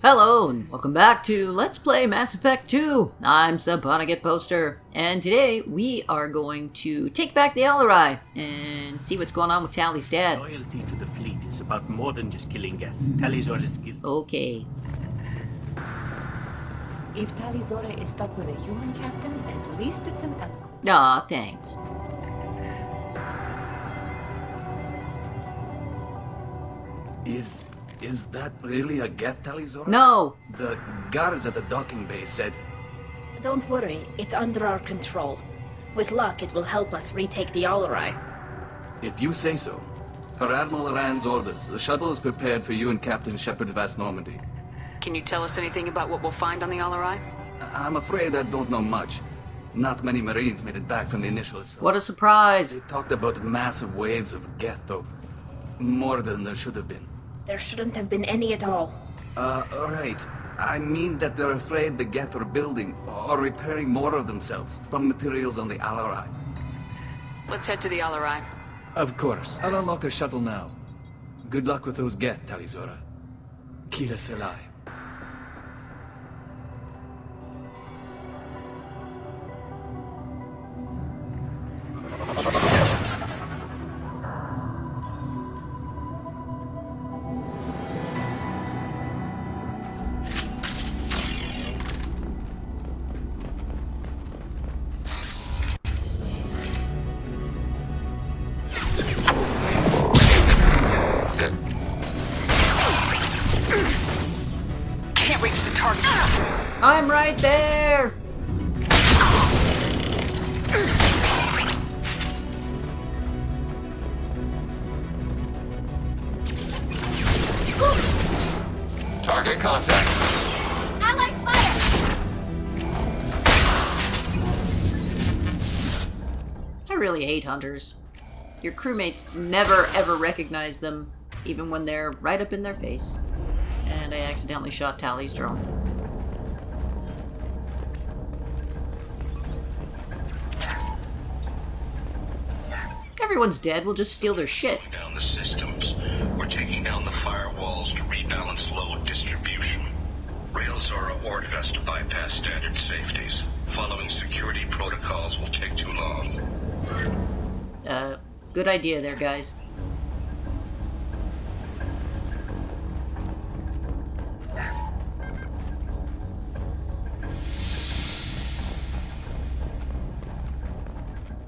Hello, and welcome back to Let's Play Mass Effect 2. I'm Subponaget Poster, and today we are going to take back the Alarei and see what's going on with Tali's dad. Loyalty to the fleet is about more than just killing Tali'Zorah's guild. Okay. If Tali'Zorah is stuck with a human captain, at least it's an elk. Aw, thanks. Is that really a Geth, Tali'Zorah? No! The guards at the docking bay said... Don't worry, it's under our control. With luck, it will help us retake the Alarei. If you say so. Per Admiral Aran's orders, the shuttle is prepared for you and Captain Shepard of Vast Normandy. Can you tell us anything about what we'll find on the Alarei? I'm afraid I don't know much. Not many Marines made it back from the initial assault. What a surprise! They talked about massive waves of Geth, though. More than there should have been. There shouldn't have been any at all. Alright. I mean that they're afraid the Geth are building or repairing more of themselves from materials on the Alarei. Let's head to the Alarei. Of course. I'll unlock the shuttle now. Good luck with those Geth, Tali'Zorah. Kila Selai. Can't reach the target. I'm right there! Target contact. Allied fire! I really hate hunters. Your crewmates never ever recognize them, even when they're right up in their face. And I accidentally shot Tali's drone. Everyone's dead, we'll just steal their shit. Down the systems. We're taking down the firewalls to rebalance load distribution. Tali'Zorah ordered us to bypass standard safeties. Following security protocols will take too long. Good idea there, guys.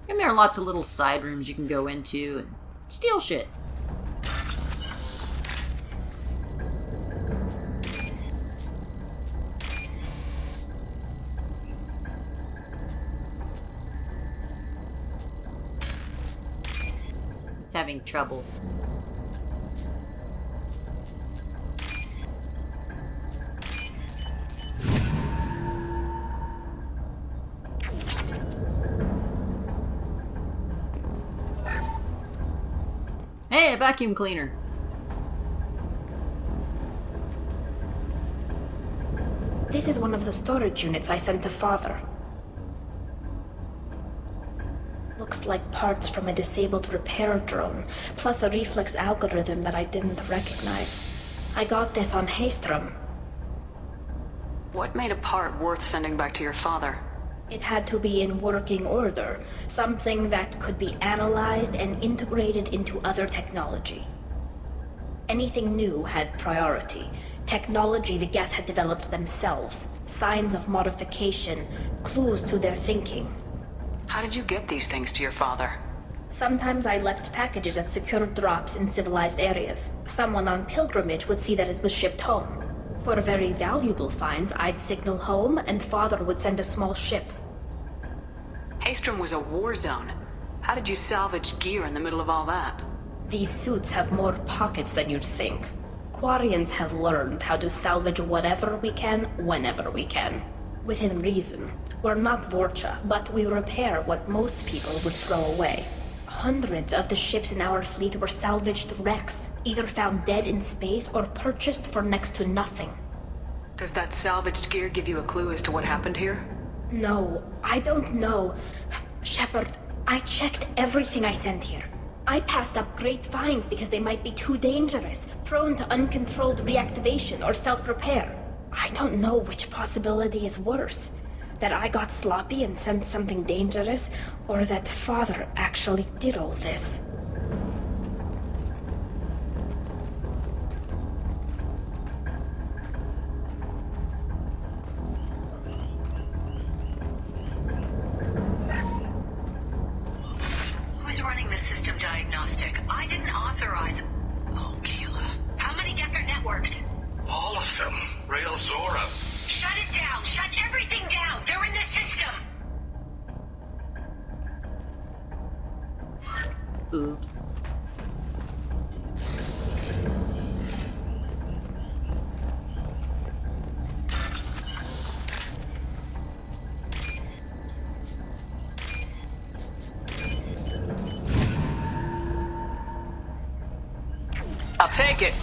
And there are lots of little side rooms you can go into and steal shit. He's having trouble. Hey, a vacuum cleaner. This is one of the storage units I sent to Father. Looks like parts from a disabled repair drone, plus a reflex algorithm that I didn't recognize. I got this on Haystrom. What made a part worth sending back to your father? It had to be in working order, something that could be analyzed and integrated into other technology. Anything new had priority. Technology the Geth had developed themselves, signs of modification, clues to their thinking. How did you get these things to your father? Sometimes I left packages at secure drops in civilized areas. Someone on pilgrimage would see that it was shipped home. For very valuable finds, I'd signal home and Father would send a small ship. Haystrom was a war zone. How did you salvage gear in the middle of all that? These suits have more pockets than you'd think. Quarians have learned how to salvage whatever we can, whenever we can. Within reason. We're not Vorcha, but we repair what most people would throw away. Hundreds of the ships in our fleet were salvaged wrecks, either found dead in space or purchased for next to nothing. Does that salvaged gear give you a clue as to what happened here? No, I don't know. Shepard, I checked everything I sent here. I passed up great finds because they might be too dangerous, prone to uncontrolled reactivation or self-repair. I don't know which possibility is worse. That I got sloppy and sent something dangerous, or that Father actually did all this. Who's running the system diagnostic? I didn't authorize. Oh, Keela. How many Geth are networked? All of them. Tali'Zorah. Shut it down! Shut everything down! They're in the system! Oops. I'll take it.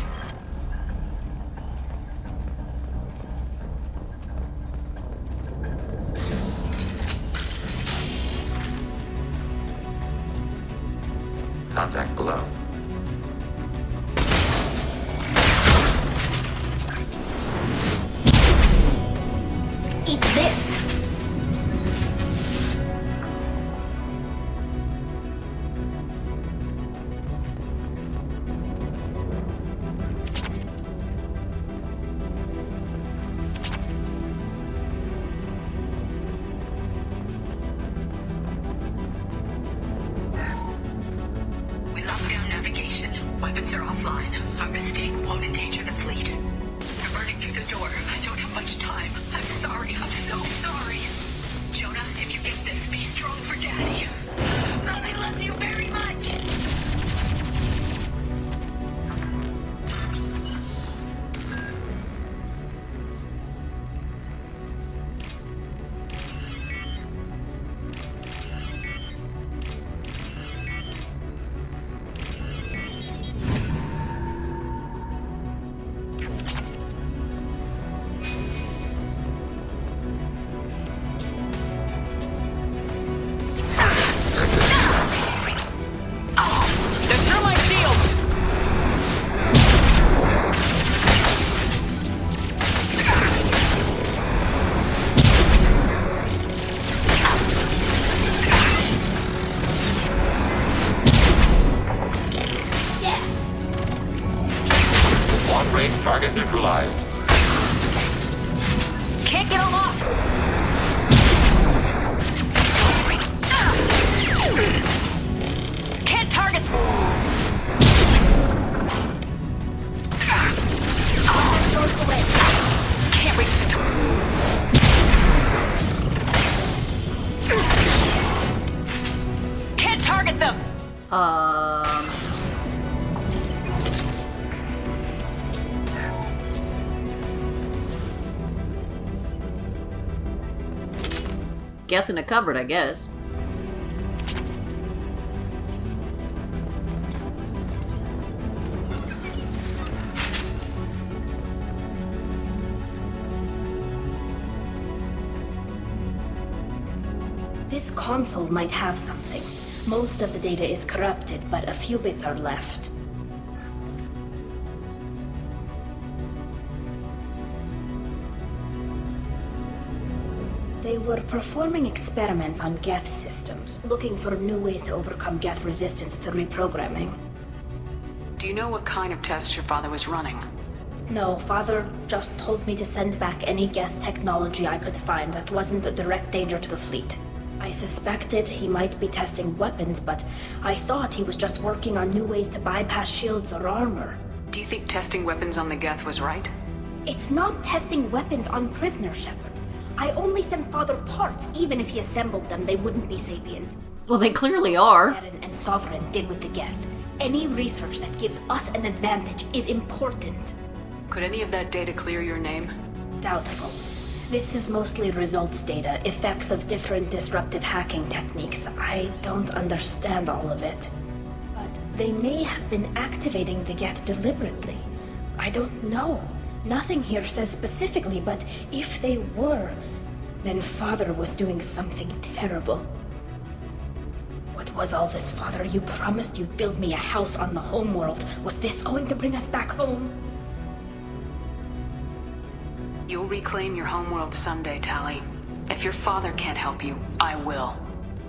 Contact below. Eat this! We locked down navigation. Weapons are offline. Our mistake won't endanger the fleet. We're burning through the door. I don't have much time. I'm sorry. I'm so sorry. Jonah, if you get this, be strong for Daddy. Mommy loves you very much. Long-range target neutralized. Can't get a lock. Can't target. Can't reach the door. Can't target them. Geth in a cupboard, I guess. This console might have something. Most of the data is corrupted, but a few bits are left. They were performing experiments on Geth systems, looking for new ways to overcome Geth resistance to reprogramming. Do you know what kind of tests your father was running? No, Father just told me to send back any Geth technology I could find that wasn't a direct danger to the fleet. I suspected he might be testing weapons, but I thought he was just working on new ways to bypass shields or armor. Do you think testing weapons on the Geth was right? It's not testing weapons on prisoners, Shepard. I only sent Father parts. Even if he assembled them, they wouldn't be sapient. Well, they clearly are. Eren and Sovereign did with the Geth. Any research that gives us an advantage is important. Could any of that data clear your name? Doubtful. This is mostly results data, effects of different disruptive hacking techniques. I don't understand all of it. But they may have been activating the Geth deliberately. I don't know. Nothing here says specifically, but if they were, then Father was doing something terrible. What was all this, Father? You promised you'd build me a house on the homeworld. Was this going to bring us back home? You'll reclaim your homeworld someday, Tali. If your father can't help you, I will.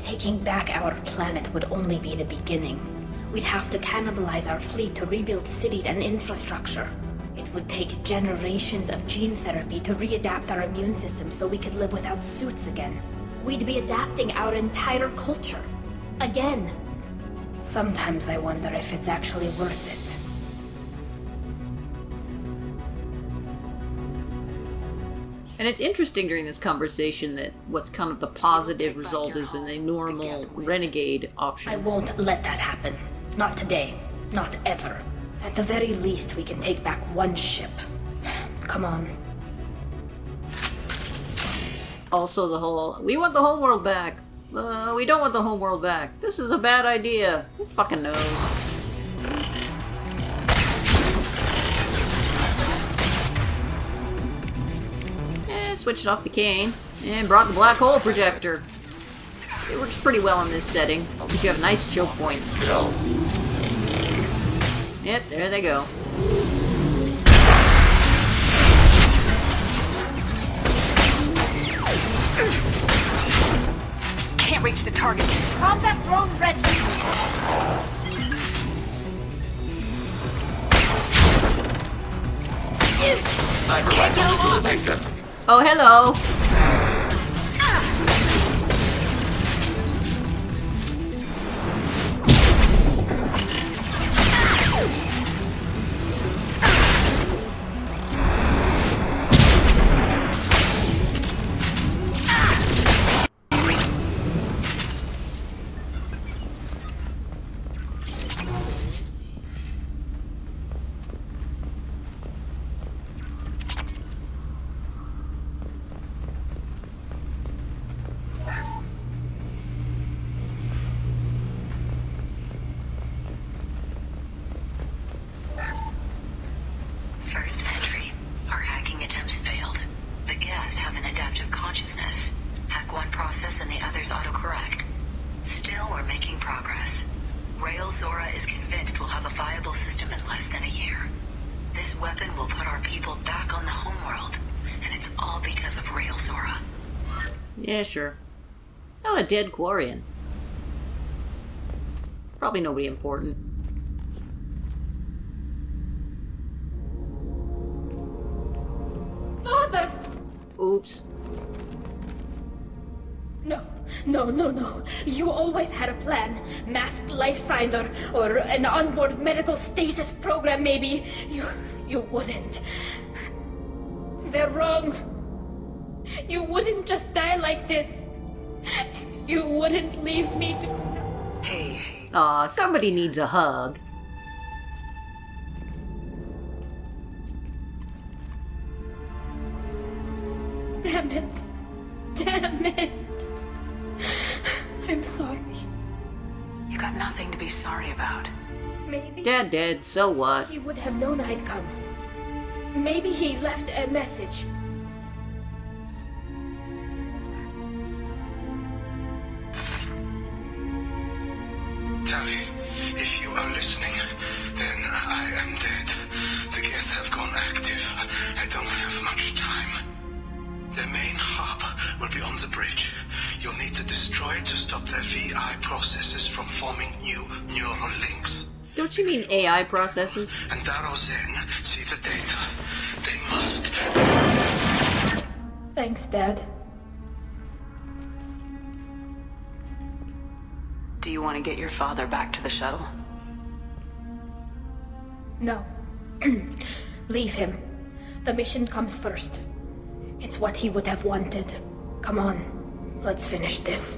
Taking back our planet would only be the beginning. We'd have to cannibalize our fleet to rebuild cities and infrastructure. It would take generations of gene therapy to readapt our immune system so we could live without suits again. We'd be adapting our entire culture. Again. Sometimes I wonder if it's actually worth it. And it's interesting during this conversation that what's kind of the positive result is in a normal renegade option. I won't let that happen. Not today. Not ever. At the very least, we can take back one ship. Come on. Also the whole, we want the whole world back. We don't want the whole world back. This is a bad idea. Who fucking knows? Switched off the cane and brought the black hole projector. It works pretty well in this setting because you have a nice choke point. Yep, there they go. Can't reach the target. Combat drone ready. Sniper rifle utilization. Oh, hello! First entry. Our hacking attempts failed. The Geth have an adaptive consciousness. Hack one process and the others autocorrect. Still, we're making progress. Tali'Zorah is convinced we'll have a viable system in less than a year. This weapon will put our people back on the homeworld, and it's all because of Tali'Zorah. Yeah, sure. Oh, a dead Quarian. Probably nobody important. Father! Oops. No. You always had a plan. Masked life signs or an onboard medical stasis program maybe. You wouldn't. They're wrong. You wouldn't just die like this. You wouldn't leave me to... Hey. Aw, somebody needs a hug. Damn it. I'm sorry. You got nothing to be sorry about. Maybe Dad dead, so what? he would have known I'd come. Maybe he left a message. Tali, if you are listening, then I am dead. The Geth have gone active. I don't have much time. The main hub will be on the bridge. You'll need to destroy it to stop their VI processes from forming new neural links. Don't you mean AI processes? And Darrow Zen see the data. They must. Thanks, Dad. Do you want to get your father back to the shuttle? No. Leave him. The mission comes first. It's what he would have wanted. Come on, let's finish this.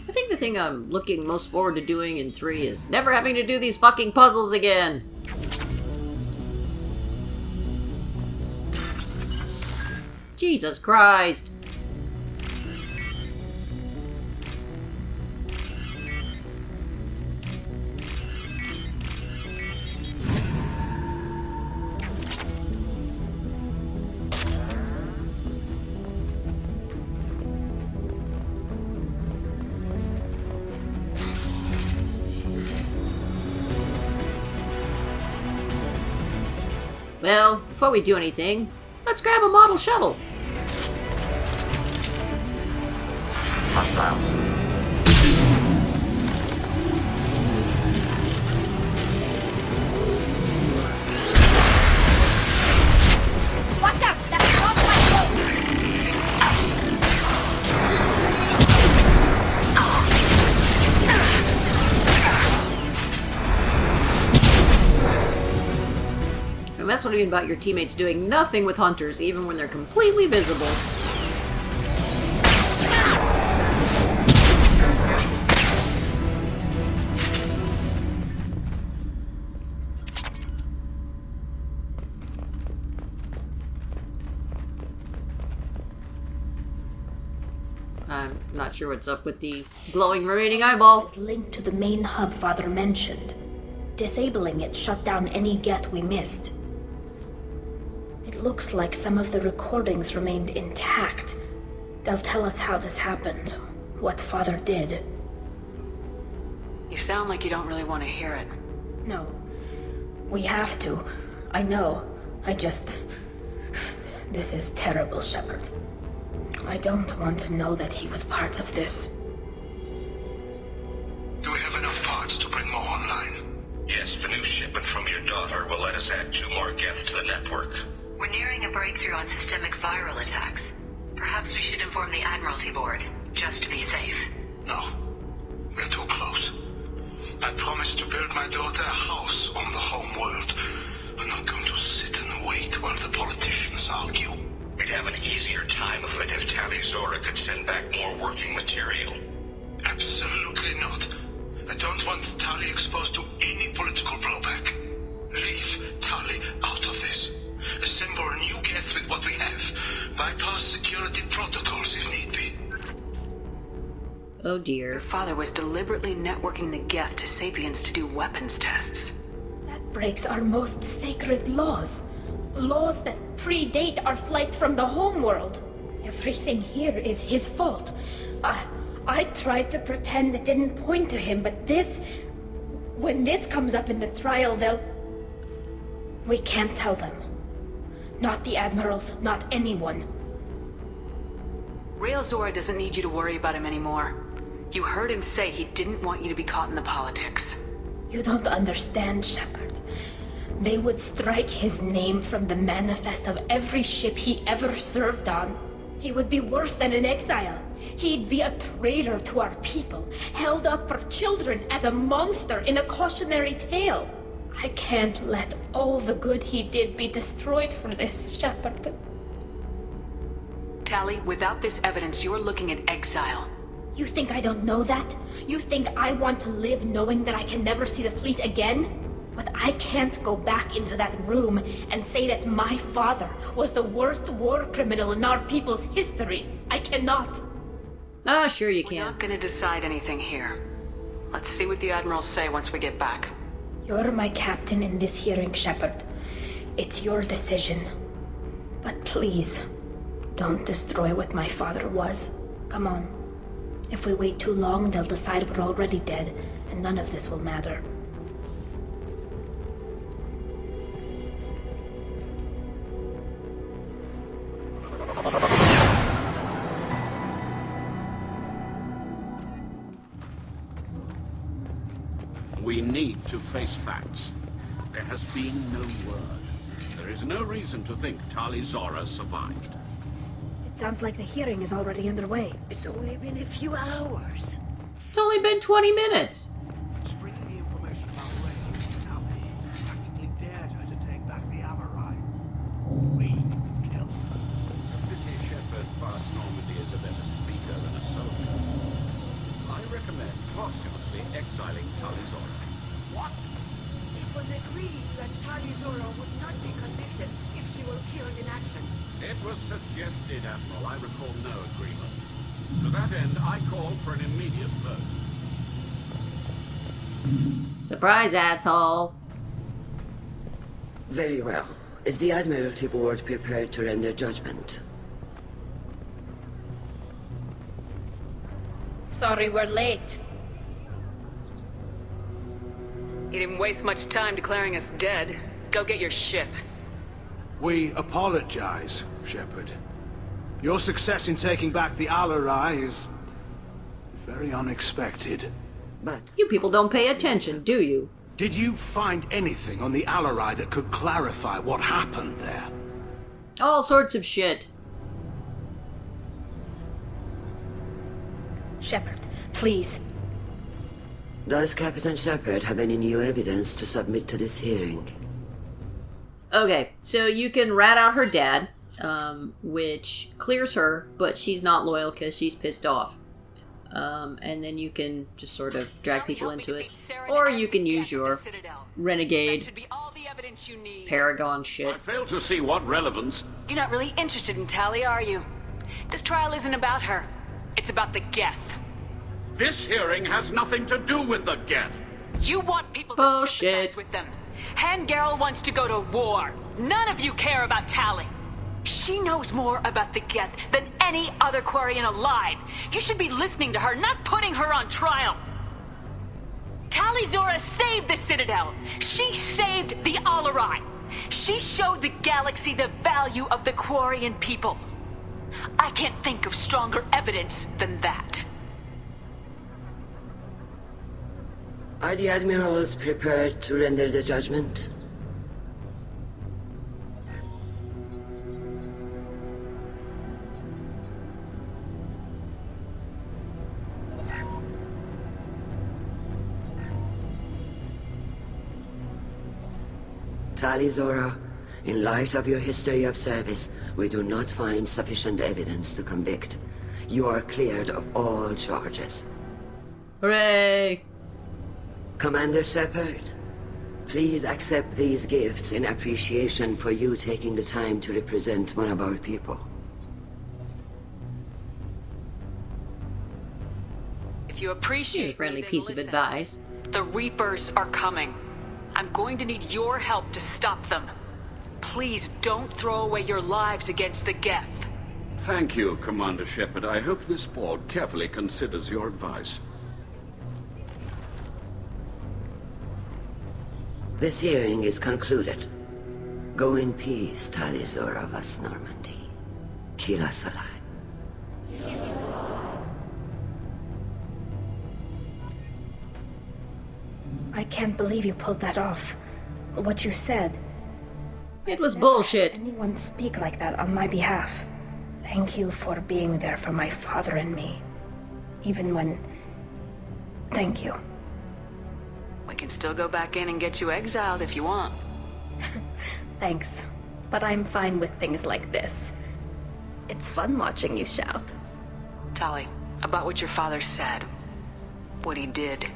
I think the thing I'm looking most forward to doing in 3 is never having to do these fucking puzzles again. Jesus Christ. Well, before we do anything, let's grab a model shuttle. Hostiles. Watch out! That's not my boat! And that's what I mean about your teammates doing nothing with hunters, even when they're completely visible. I'm not sure what's up with the glowing remaining eyeball. Is linked to the main hub Father mentioned. Disabling it shut down any geth we missed. It looks like some of the recordings remained intact. They'll tell us how this happened, what Father did. You sound like you don't really want to hear it. No, we have to. I know. This is terrible, Shepard. I don't want to know that he was part of this. Do we have enough parts to bring more online? Yes, the new shipment from your daughter will let us add 2 more geth to the network. We're nearing a breakthrough on systemic viral attacks. Perhaps we should inform the Admiralty Board, just to be safe. No, we're too close. I promised to build my daughter a house on the home world. I'm not going to sit and wait while the politicians argue. We'd have an easier time of it if Tali'Zorah could send back more working material. Absolutely not. I don't want Tali exposed to any political blowback. Leave Tali out of this. Assemble new geth with what we have. Bypass security protocols if need be. Oh dear. Your father was deliberately networking the Geth to Sapiens to do weapons tests. That breaks our most sacred laws. Laws that predate our flight from the homeworld. Everything here is his fault. I tried to pretend it didn't point to him, but when this comes up in the trial, we can't tell them. Not the admirals, not anyone. Tali'Zorah doesn't need you to worry about him anymore. You heard him say he didn't want you to be caught in the politics. You don't understand, Shepard. They would strike his name from the manifest of every ship he ever served on. He would be worse than an exile. He'd be a traitor to our people, held up for children as a monster in a cautionary tale. I can't let all the good he did be destroyed for this, Shepard. Tali, without this evidence, you're looking at exile. You think I don't know that? You think I want to live knowing that I can never see the fleet again? But I can't go back into that room and say that my father was the worst war criminal in our people's history. I cannot. Ah, sure you We're can. not gonna decide anything here. Let's see what the Admirals say once we get back. You're my captain in this hearing, Shepard. It's your decision. But please, don't destroy what my father was. Come on. If we wait too long, they'll decide we're already dead, and none of this will matter. We need to face facts. There has been no word. There is no reason to think Tali'Zorah survived. It sounds like the hearing is already underway. It's only been a few hours. It's only been 20 minutes. Spreading the information about Rey, Tali practically dared her to take back the Alarei. We killed her. Pity Shepard passed Normandy as a better speaker than a soldier. I recommend posthumously exiling Tali'Zorah. What? It was agreed that Tali'Zorah would not be convicted if she were killed in action. It was suggested, Admiral. I recall no agreement. To that end, I call for an immediate vote. Surprise, asshole. Very well. Is the Admiralty Board prepared to render judgment? Sorry we're late. You didn't waste much time declaring us dead. Go get your ship. We apologize, Shepard. Your success in taking back the Alarei is very unexpected. But You people don't pay attention, do you? Did you find anything on the Alarei that could clarify what happened there? All sorts of shit. Shepard, please. does Captain Shepard have any new evidence to submit to this hearing? Okay, so you can rat out her dad, which clears her, but she's not loyal because she's pissed off. And then you can just sort of drag people into it. Or you can use your renegade paragon shit. I fail to see what relevance. You're not really interested in Tali, are you? This trial isn't about her. It's about the Geth. This hearing has nothing to do with the Geth. You want people to Bullshit. sympathize with them. Hangarel wants to go to war. None of you care about Tali. She knows more about the Geth than any other Quarian alive. You should be listening to her, not putting her on trial. Tali'Zorah saved the Citadel. She saved the Alarei. She showed the galaxy the value of the Quarian people. I can't think of stronger evidence than that. Are the admirals prepared to render the judgment? Tali'Zorah, in light of your history of service, we do not find sufficient evidence to convict. You are cleared of all charges. Hooray! Commander Shepard, please accept these gifts in appreciation for you taking the time to represent one of our people. If you appreciate She's a friendly me, then piece of listen. advice. The Reapers are coming. I'm going to need your help to stop them. Please don't throw away your lives against the Geth. Thank you, Commander Shepard. I hope this board carefully considers your advice. This hearing is concluded. Go in peace, Tali'Zorah vas Normandy. Kila Salai. I can't believe you pulled that off. What you said. It was bullshit. Anyone speak like that on my behalf. Thank you for being there for my father and me. Even when... Thank you. We can still go back in and get you exiled if you want. Thanks. But I'm fine with things like this. It's fun watching you shout. Tali, about what your father said. What he did.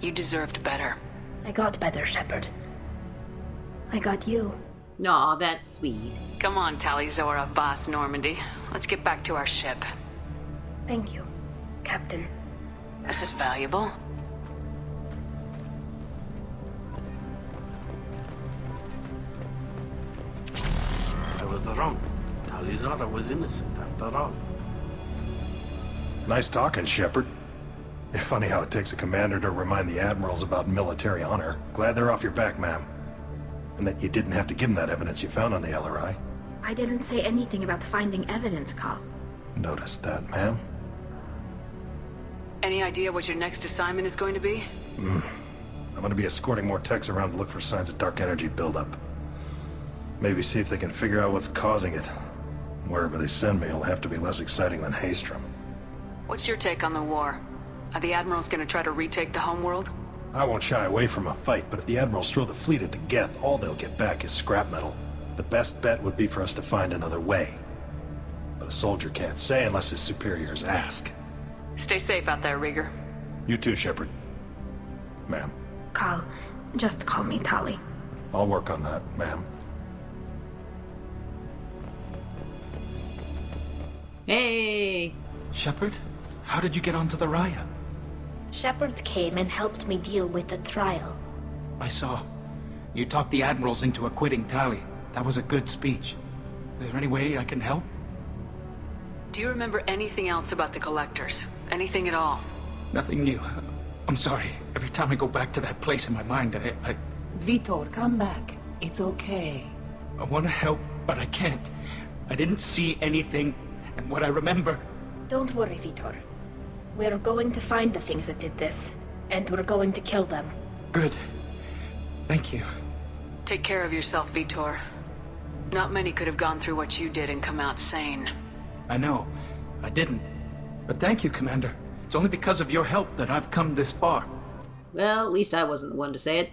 You deserved better. I got better, Shepard. I got you. Aw, that's sweet. Come on, Tali'Zorah, Boss Normandy. Let's get back to our ship. Thank you, Captain. This is valuable. I was wrong. Tali'Zorah was innocent after all. Nice talking, Shepard. Funny how it takes a commander to remind the admirals about military honor. Glad they're off your back, ma'am. And that you didn't have to give them that evidence you found on the Alarei. I didn't say anything about finding evidence, Carl. Noticed that, ma'am. Any idea what your next assignment is going to be? I'm gonna be escorting more techs around to look for signs of dark energy buildup. Maybe see if they can figure out what's causing it. Wherever they send me, it'll have to be less exciting than Haystrom. What's your take on the war? Are the admirals going to try to retake the homeworld? I won't shy away from a fight, but if the admirals throw the fleet at the Geth, all they'll get back is scrap metal. The best bet would be for us to find another way. But a soldier can't say unless his superiors ask. Stay safe out there, Rieger. You too, Shepard. Ma'am. Carl, just call me Tali. I'll work on that, ma'am. Hey! Shepard, how did you get onto the Raya? Shepard came and helped me deal with the trial. I saw. You talked the admirals into acquitting Tali. That was a good speech. Is there any way I can help? Do you remember anything else about the Collectors? Anything at all? Nothing new. I'm sorry. Every time I go back to that place in my mind, I... Vitor, come back. It's okay. I want to help, but I can't. I didn't see anything, and what I remember... Don't worry, Vitor. We're going to find the things that did this, and we're going to kill them. Good. Thank you. Take care of yourself, Vitor. Not many could have gone through what you did and come out sane. I know. I didn't. But thank you, Commander. It's only because of your help that I've come this far. Well, at least I wasn't the one to say it.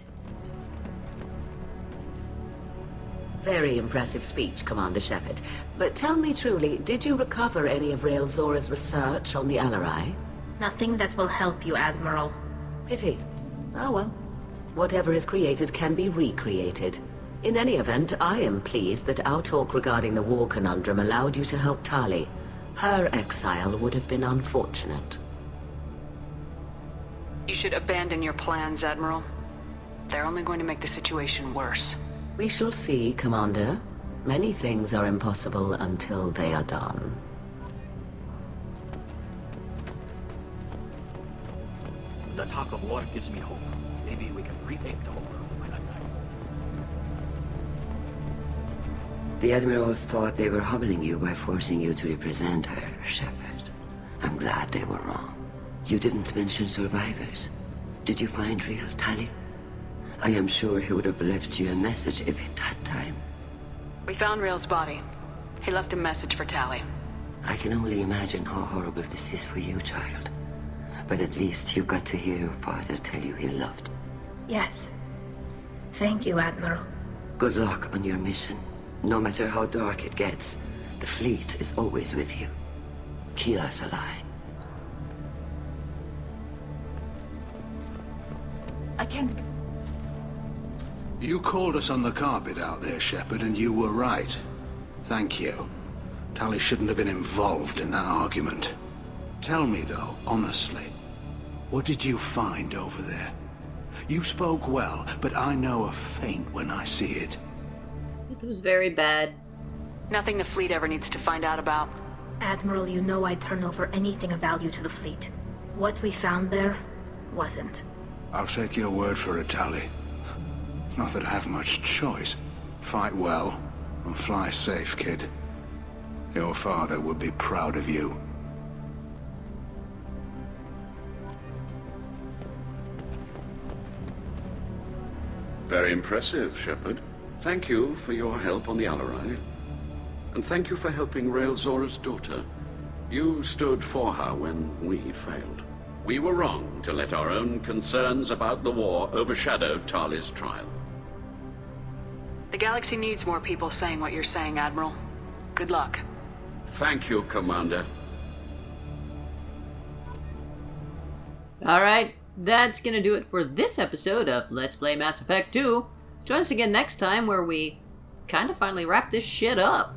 Very impressive speech, Commander Shepard. But tell me truly, did you recover any of Tali'Zorah's research on the Alarei? Nothing that will help you, Admiral. Pity. Oh well. Whatever is created can be recreated. In any event, I am pleased that our talk regarding the war conundrum allowed you to help Tali. Her exile would have been unfortunate. You should abandon your plans, Admiral. They're only going to make the situation worse. We shall see, Commander. Many things are impossible until they are done. The talk of war gives me hope. Maybe we can retake the whole world by that time. The Admirals thought they were humbling you by forcing you to represent her, Shepard. I'm glad they were wrong. You didn't mention survivors. Did you find real Tali? I am sure he would have left you a message if he'd had time. We found Rail's body. He left a message for Tali. I can only imagine how horrible this is for you, child. But at least you got to hear your father tell you he loved you. Yes. Thank you, Admiral. Good luck on your mission. No matter how dark it gets, the fleet is always with you. Keep us alive. I can't... You called us on the carpet out there, Shepard, and you were right. Thank you. Tali shouldn't have been involved in that argument. Tell me, though, honestly, what did you find over there? You spoke well, but I know a feint when I see it. It was very bad. Nothing the fleet ever needs to find out about. Admiral, you know I'd turn over anything of value to the fleet. What we found there wasn't. I'll take your word for it, Tali. Not that I have much choice. Fight well, and fly safe, kid. Your father would be proud of you. Very impressive, Shepard. Thank you for your help on the Alarei. And thank you for helping Tali'Zorah's daughter. You stood for her when we failed. We were wrong to let our own concerns about the war overshadow Tali's trial. The galaxy needs more people saying what you're saying, Admiral. Good luck. Thank you, Commander. Alright, that's gonna do it for this episode of Let's Play Mass Effect 2. Join us again next time where we kind of finally wrap this shit up.